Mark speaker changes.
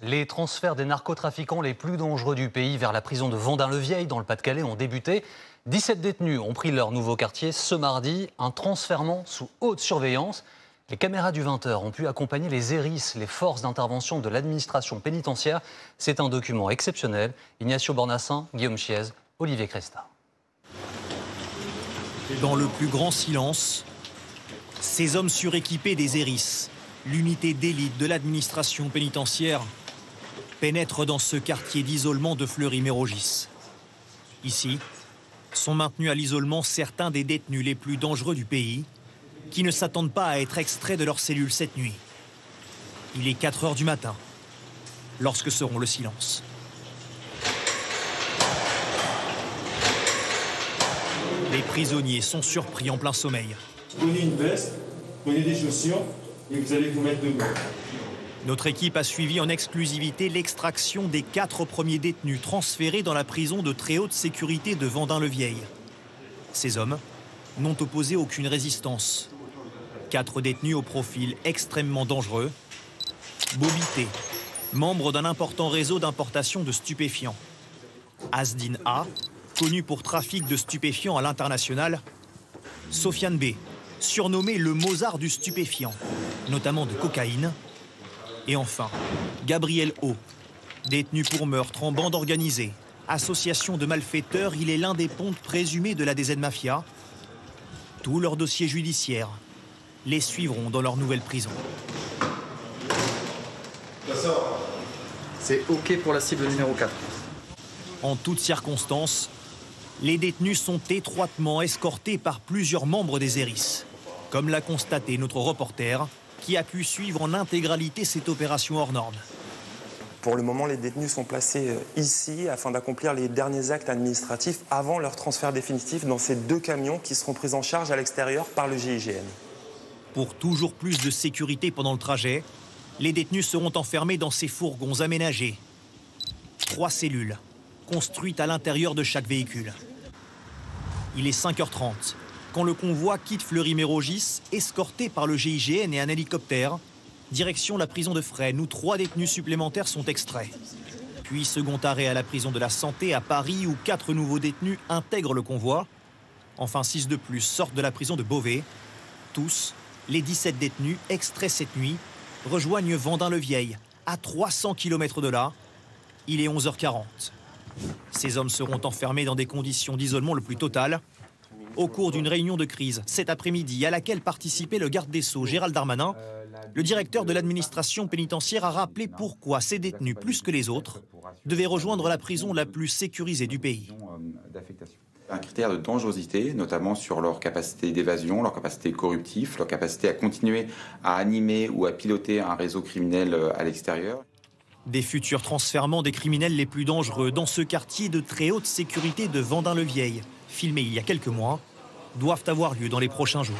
Speaker 1: Les transferts des narcotrafiquants les plus dangereux du pays vers la prison de Vendin-le-Vieil dans le Pas-de-Calais ont débuté. 17 détenus ont pris leur nouveau quartier ce mardi, un transfèrement sous haute surveillance. Les caméras du 20h ont pu accompagner les ERIS, les forces d'intervention de l'administration pénitentiaire. C'est un document exceptionnel. Ignacio Bornassin, Guillaume Chiez, Olivier Cresta.
Speaker 2: Dans le plus grand silence, ces hommes suréquipés des ERIS, l'unité d'élite de l'administration pénitentiaire, pénètrent dans ce quartier d'isolement de Fleury-Mérogis. Ici, sont maintenus à l'isolement certains des détenus les plus dangereux du pays, qui ne s'attendent pas à être extraits de leur cellule cette nuit. Il est 4 heures du matin, lorsque seront le silence. Les prisonniers sont surpris en plein sommeil.
Speaker 3: Prenez une veste, prenez des chaussures et vous allez vous mettre debout.
Speaker 2: Notre équipe a suivi en exclusivité l'extraction des 4 premiers détenus transférés dans la prison de très haute sécurité de Vendin-le-Vieil. Ces hommes n'ont opposé aucune résistance. 4 détenus au profil extrêmement dangereux. Bobby T, membre d'un important réseau d'importation de stupéfiants. Asdin A, connu pour trafic de stupéfiants à l'international. Sofiane B, surnommé le Mozart du stupéfiant, notamment de cocaïne. Et enfin, Gabriel O, détenu pour meurtre en bande organisée. Association de malfaiteurs, il est l'un des pontes présumés de la DZ Mafia. Tous leurs dossiers judiciaires les suivront dans leur nouvelle prison.
Speaker 4: C'est OK pour la cible numéro 4.
Speaker 2: En toutes circonstances, les détenus sont étroitement escortés par plusieurs membres des ERIS, comme l'a constaté notre reporter, qui a pu suivre en intégralité cette opération hors norme.
Speaker 5: Pour le moment, les détenus sont placés ici afin d'accomplir les derniers actes administratifs avant leur transfert définitif dans ces 2 camions qui seront pris en charge à l'extérieur par le GIGN.
Speaker 2: Pour toujours plus de sécurité pendant le trajet, les détenus seront enfermés dans ces fourgons aménagés. 3 cellules, construites à l'intérieur de chaque véhicule. Il est 5h30. Quand le convoi quitte Fleury-Mérogis, escorté par le GIGN et un hélicoptère, direction la prison de Fresnes, où 3 détenus supplémentaires sont extraits. Puis second arrêt à la prison de la Santé à Paris, où 4 nouveaux détenus intègrent le convoi. Enfin, 6 de plus sortent de la prison de Beauvais. Tous, les 17 détenus extraits cette nuit, rejoignent Vendin-le-Vieil, à 300 km de là. Il est 11h40. Ces hommes seront enfermés dans des conditions d'isolement le plus total, au cours d'une réunion de crise cet après-midi à laquelle participait le garde des Sceaux Gérald Darmanin. Le directeur de l'administration pénitentiaire a rappelé pourquoi ces détenus, plus que les autres, devaient rejoindre la prison la plus sécurisée du pays.
Speaker 6: Un critère de dangerosité, notamment sur leur capacité d'évasion, leur capacité corruptive, leur capacité à continuer à animer ou à piloter un réseau criminel à l'extérieur.
Speaker 2: Des futurs transfèrements des criminels les plus dangereux dans ce quartier de très haute sécurité de Vendin-le-Vieil, filmé il y a quelques mois, doivent avoir lieu dans les prochains jours.